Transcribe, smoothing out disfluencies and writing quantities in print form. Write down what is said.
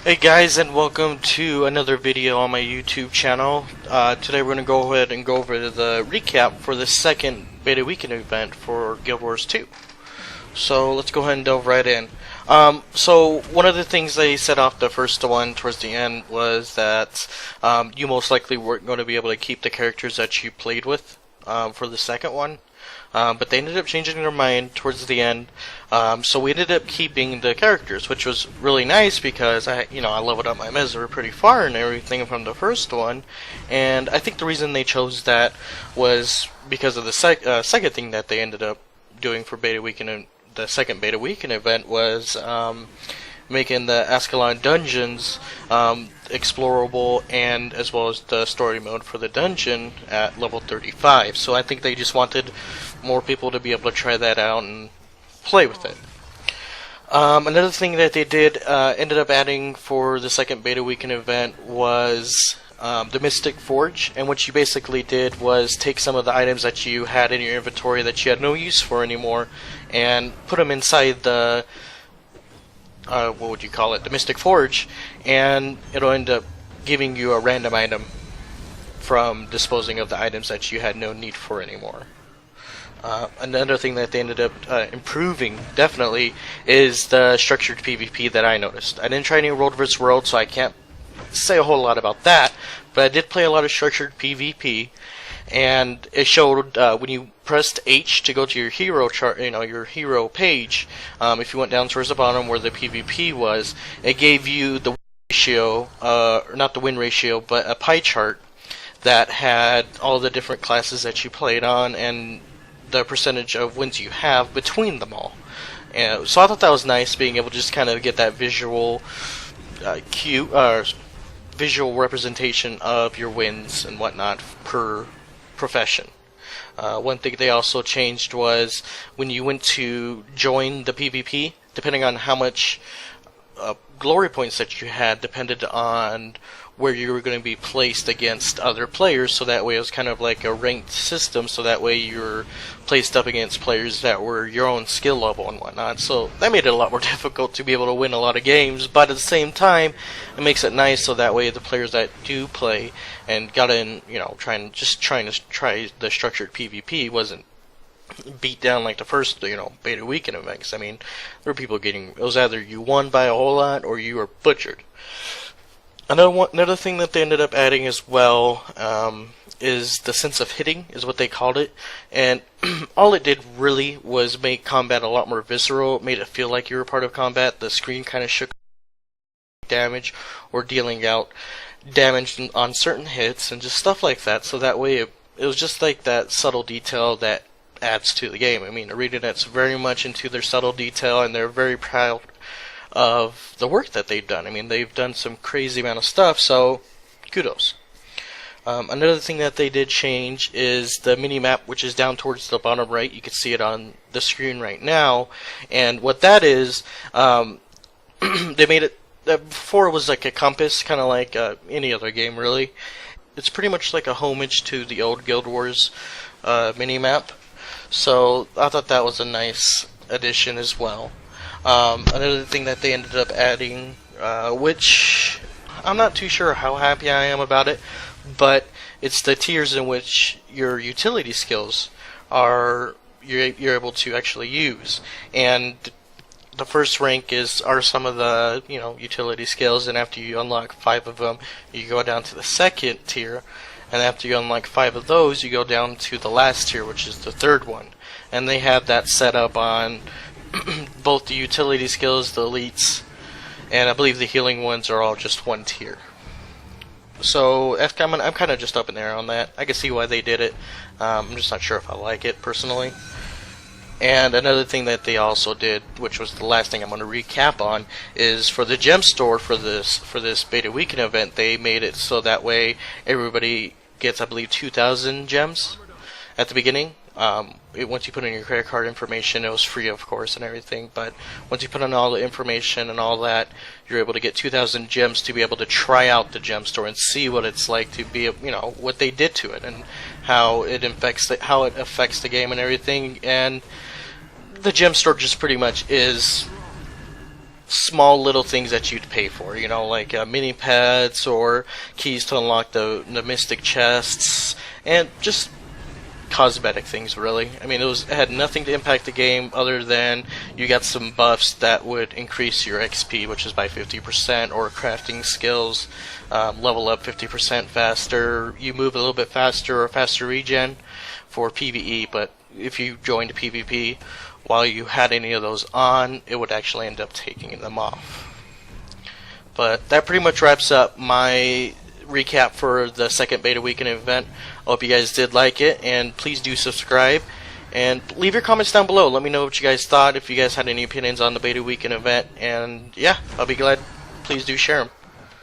Hey guys, and welcome to another video on my YouTube channel. Today we're going to go ahead and go over the recap for the second beta weekend event for Guild Wars 2. So let's go ahead and delve right in. So one of the things they set off the first one towards the end was that you most likely weren't going to be able to keep the characters that you played with for the second one. But they ended up changing their mind towards the end, so we ended up keeping the characters, which was really nice because I leveled up my Mezzer pretty far and everything from the first one, and I think the reason they chose that was because of the second thing that they ended up doing for Beta Weekend, and the second Beta Weekend event was making the Ascalon dungeons explorable, and as well as the story mode for the dungeon at level 35. So I think they just wanted more people to be able to try that out and play with it. Another thing that they did ended up adding for the second Beta Weekend event was the Mystic Forge, and what you basically did was take some of the items that you had in your inventory that you had no use for anymore and put them inside the what would you call it, the Mystic Forge, and it'll end up giving you a random item from disposing of the items that you had no need for anymore. Another thing that they ended up improving, definitely, is the structured PvP that I noticed. I didn't try any World vs. World, so I can't say a whole lot about that, but I did play a lot of structured PvP, and it showed when you pressed H to go to your hero chart, your hero page. If you went down towards the bottom where the PvP was, it gave you the ratio, not the win ratio, but a pie chart that had all the different classes that you played on and the percentage of wins you have between them all. And so I thought that was nice, being able to just kind of get that visual visual representation of your wins and whatnot per profession. One thing they also changed was when you went to join the PvP, depending on how much glory points that you had depended on where you were going to be placed against other players, so that way it was kind of like a ranked system, so that way you're placed up against players that were your own skill level and whatnot. So that made it a lot more difficult to be able to win a lot of games, but at the same time it makes it nice, so that way the players that do play and got in, trying to try the structured PvP wasn't beat down like the first, Beta Weekend events. I mean, there were people it was either you won by a whole lot or you were butchered. Another thing that they ended up adding as well is the sense of hitting, is what they called it, and all it did really was make combat a lot more visceral. It made it feel like you were part of combat. The screen kind of shook damage or dealing out damage on certain hits and just stuff like that, so that way it was just like that subtle detail that adds to the game. I mean, ArenaNet's very much into their subtle detail, and they're very proud of the work that they've done. I mean, they've done some crazy amount of stuff, so kudos. Another thing that they did change is the mini-map, which is down towards the bottom right. You can see it on the screen right now, and what that is, they made it, before it was like a compass, kind of like any other game really. It's pretty much like a homage to the old Guild Wars mini-map, so I thought that was a nice addition as well. Another thing that they ended up adding, which I'm not too sure how happy I am about it, but it's the tiers in which your utility skills you're able to actually use. And the first rank are some of the utility skills, and after you unlock 5 of them, you go down to the second tier, and after you unlock 5 of those, you go down to the last tier, which is the third one. And they have that set up on both the utility skills, the elites, and I believe the healing ones are all just one tier. So I'm kind of just up in the air on that. I can see why they did it. I'm just not sure if I like it personally. And another thing that they also did, which was the last thing I'm going to recap on, is for the gem store for this Beta Weekend event, they made it so that way everybody gets, I believe, 2,000 gems at the beginning. Once you put in your credit card information, it was free, of course, and everything, but once you put in all the information and all that, you're able to get 2,000 gems to be able to try out the gem store and see what it's like to be, what they did to it and how it affects the game and everything. And the gem store just pretty much is small little things that you'd pay for, you know, like mini pads or keys to unlock the mystic chests, and just cosmetic things, really. I mean, it had nothing to impact the game other than you got some buffs that would increase your XP, which is by 50%, or crafting skills level up 50% faster. You move a little bit faster, or faster regen for PvE, but if you joined PvP while you had any of those on, it would actually end up taking them off. But that pretty much wraps up my recap for the second beta weekend event. I hope you guys did like it, and please do subscribe and leave your comments down below. Let me know what you guys thought, if you guys had any opinions on the beta weekend event, and yeah, I'll be glad. Please do share them.